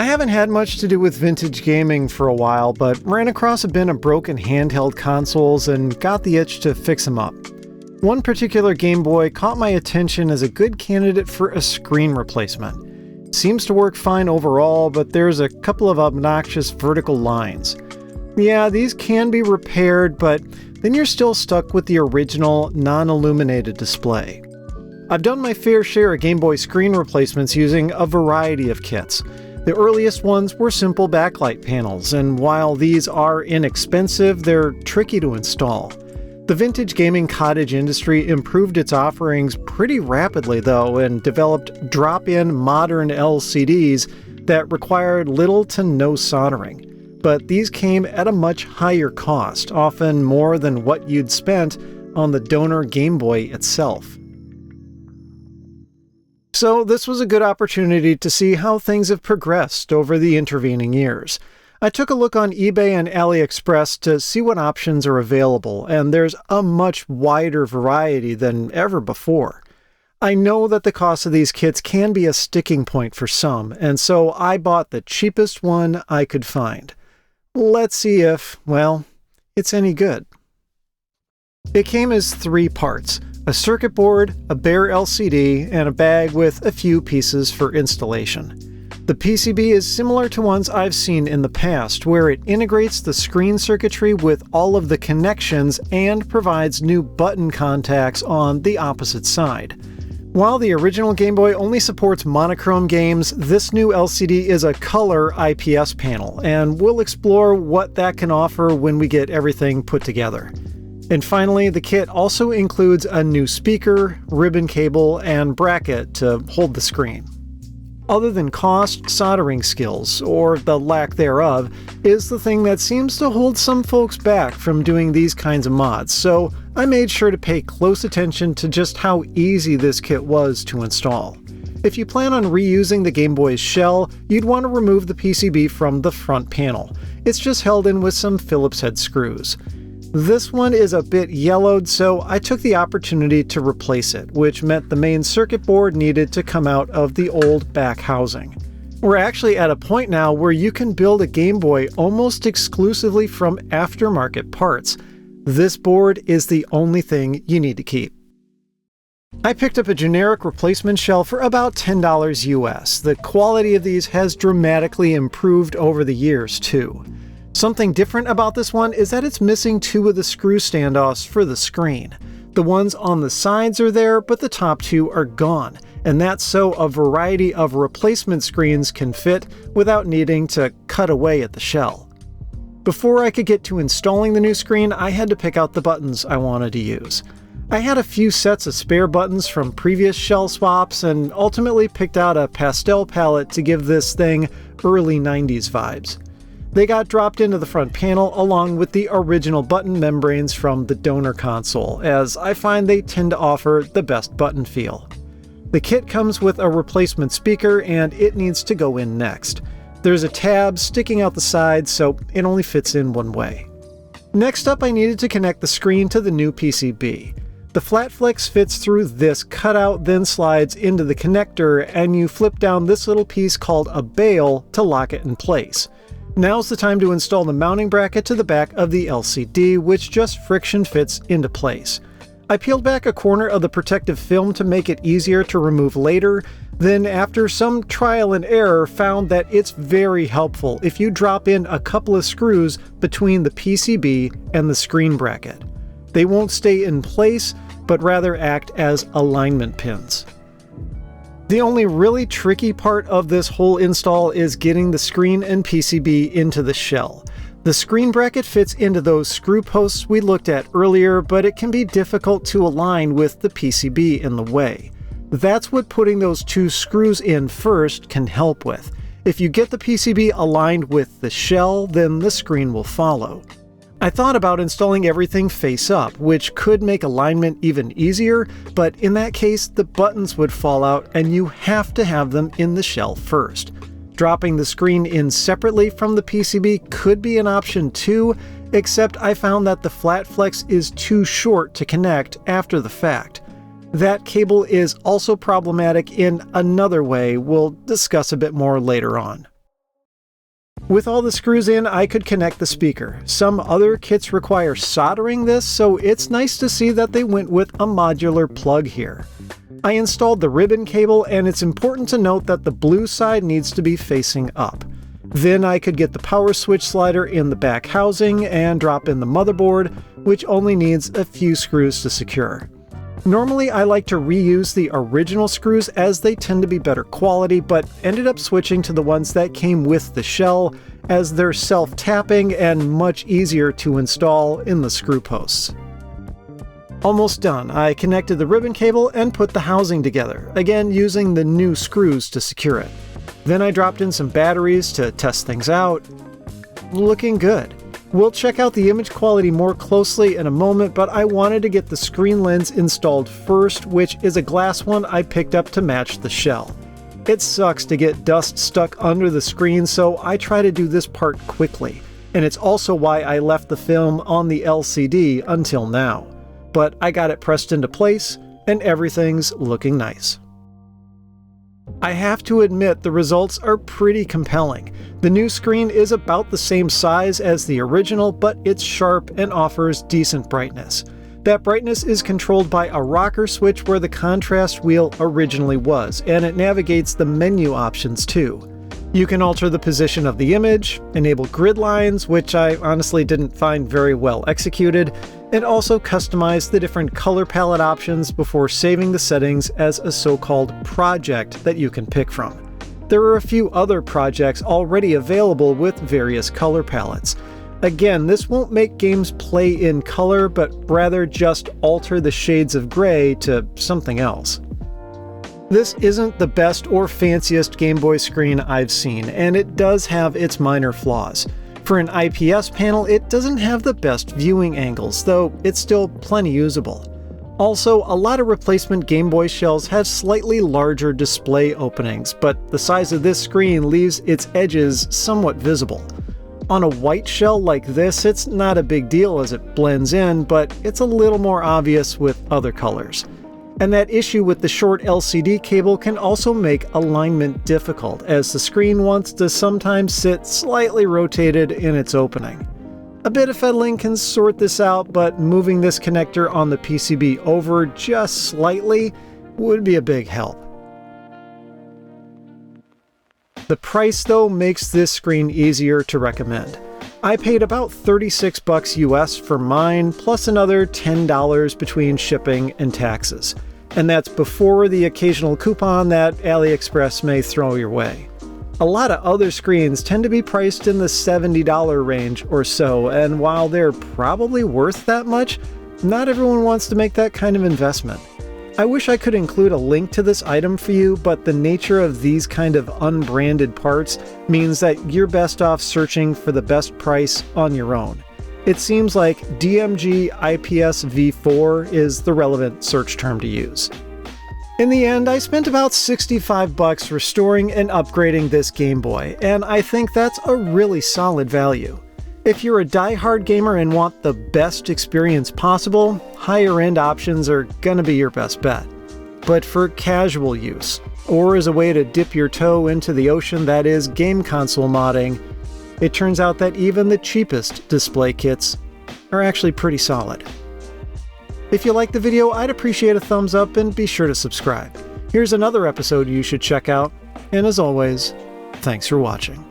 I haven't had much to do with vintage gaming for a while, but ran across a bin of broken handheld consoles and got the itch to fix them up. One particular Game Boy caught my attention as a good candidate for a screen replacement. Seems to work fine overall, but there's a couple of obnoxious vertical lines. Yeah, these can be repaired, but then you're still stuck with the original, non-illuminated display. I've done my fair share of Game Boy screen replacements using a variety of kits. The earliest ones were simple backlight panels, and while these are inexpensive, they're tricky to install. The vintage gaming cottage industry improved its offerings pretty rapidly, though, and developed drop-in modern LCDs that required little to no soldering. But these came at a much higher cost, often more than what you'd spent on the donor Game Boy itself. So this was a good opportunity to see how things have progressed over the intervening years. I took a look on eBay and AliExpress to see what options are available, and there's a much wider variety than ever before. I know that the cost of these kits can be a sticking point for some, and so I bought the cheapest one I could find. Let's see if, well, it's any good. It came as 3 parts. A circuit board, a bare LCD, and a bag with a few pieces for installation. The PCB is similar to ones I've seen in the past, where it integrates the screen circuitry with all of the connections and provides new button contacts on the opposite side. While the original Game Boy only supports monochrome games, this new LCD is a color IPS panel, and we'll explore what that can offer when we get everything put together. And finally, the kit also includes a new speaker, ribbon cable, and bracket to hold the screen. Other than cost, soldering skills, or the lack thereof, is the thing that seems to hold some folks back from doing these kinds of mods, so I made sure to pay close attention to just how easy this kit was to install. If you plan on reusing the Game Boy's shell, you'd want to remove the PCB from the front panel. It's just held in with some Phillips head screws. This one is a bit yellowed, so I took the opportunity to replace it, which meant the main circuit board needed to come out of the old back housing. We're actually at a point now where you can build a Game Boy almost exclusively from aftermarket parts. This board is the only thing you need to keep. I picked up a generic replacement shell for about $10 US. The quality of these has dramatically improved over the years, too. Something different about this one is that it's missing 2 of the screw standoffs for the screen. The ones on the sides are there, but the top 2 are gone, and that's so a variety of replacement screens can fit without needing to cut away at the shell. Before I could get to installing the new screen, I had to pick out the buttons I wanted to use. I had a few sets of spare buttons from previous shell swaps and ultimately picked out a pastel palette to give this thing early 90s vibes. They got dropped into the front panel along with the original button membranes from the donor console, as I find they tend to offer the best button feel. The kit comes with a replacement speaker and it needs to go in next. There's a tab sticking out the side, so it only fits in one way. Next up, I needed to connect the screen to the new PCB. The flat flex fits through this cutout, then slides into the connector, and you flip down this little piece called a bail to lock it in place. Now's the time to install the mounting bracket to the back of the LCD, which just friction fits into place. I peeled back a corner of the protective film to make it easier to remove later, then after some trial and error found that it's very helpful if you drop in a couple of screws between the PCB and the screen bracket. They won't stay in place, but rather act as alignment pins. The only really tricky part of this whole install is getting the screen and PCB into the shell. The screen bracket fits into those screw posts we looked at earlier, but it can be difficult to align with the PCB in the way. That's what putting those 2 screws in first can help with. If you get the PCB aligned with the shell, then the screen will follow. I thought about installing everything face up, which could make alignment even easier, but in that case, the buttons would fall out and you have to have them in the shell first. Dropping the screen in separately from the PCB could be an option too, except I found that the flat flex is too short to connect after the fact. That cable is also problematic in another way we'll discuss a bit more later on. With all the screws in, I could connect the speaker. Some other kits require soldering this, so it's nice to see that they went with a modular plug here. I installed the ribbon cable, and it's important to note that the blue side needs to be facing up. Then I could get the power switch slider in the back housing and drop in the motherboard, which only needs a few screws to secure. Normally I like to reuse the original screws as they tend to be better quality, but ended up switching to the ones that came with the shell as they're self-tapping and much easier to install in the screw posts. Almost done. I connected the ribbon cable and put the housing together, again using the new screws to secure it. Then I dropped in some batteries to test things out. Looking good. We'll check out the image quality more closely in a moment, but I wanted to get the screen lens installed first, which is a glass one I picked up to match the shell. It sucks to get dust stuck under the screen, so I try to do this part quickly, and it's also why I left the film on the LCD until now. But I got it pressed into place, and everything's looking nice. I have to admit the results are pretty compelling. The new screen is about the same size as the original, but it's sharp and offers decent brightness. That brightness is controlled by a rocker switch where the contrast wheel originally was, and it navigates the menu options too. You can alter the position of the image, enable grid lines, which I honestly didn't find very well executed, and also customize the different color palette options before saving the settings as a so-called project that you can pick from. There are a few other projects already available with various color palettes. Again, this won't make games play in color, but rather just alter the shades of gray to something else. This isn't the best or fanciest Game Boy screen I've seen, and it does have its minor flaws. For an IPS panel, it doesn't have the best viewing angles, though it's still plenty usable. Also, a lot of replacement Game Boy shells have slightly larger display openings, but the size of this screen leaves its edges somewhat visible. On a white shell like this, it's not a big deal as it blends in, but it's a little more obvious with other colors. And that issue with the short LCD cable can also make alignment difficult, as the screen wants to sometimes sit slightly rotated in its opening. A bit of fiddling can sort this out, but moving this connector on the PCB over just slightly would be a big help. The price, though, makes this screen easier to recommend. I paid about $36 US for mine, plus another $10 between shipping and taxes. And that's before the occasional coupon that AliExpress may throw your way. A lot of other screens tend to be priced in the $70 range or so, and while they're probably worth that much, not everyone wants to make that kind of investment. I wish I could include a link to this item for you, but the nature of these kind of unbranded parts means that you're best off searching for the best price on your own. It seems like DMG IPS V4 is the relevant search term to use. In the end, I spent about $65 restoring and upgrading this Game Boy, and I think that's a really solid value. If you're a die-hard gamer and want the best experience possible, higher-end options are gonna be your best bet. But for casual use, or as a way to dip your toe into the ocean that is game console modding, it turns out that even the cheapest display kits are actually pretty solid. If you liked the video, I'd appreciate a thumbs up and be sure to subscribe. Here's another episode you should check out, and as always, thanks for watching.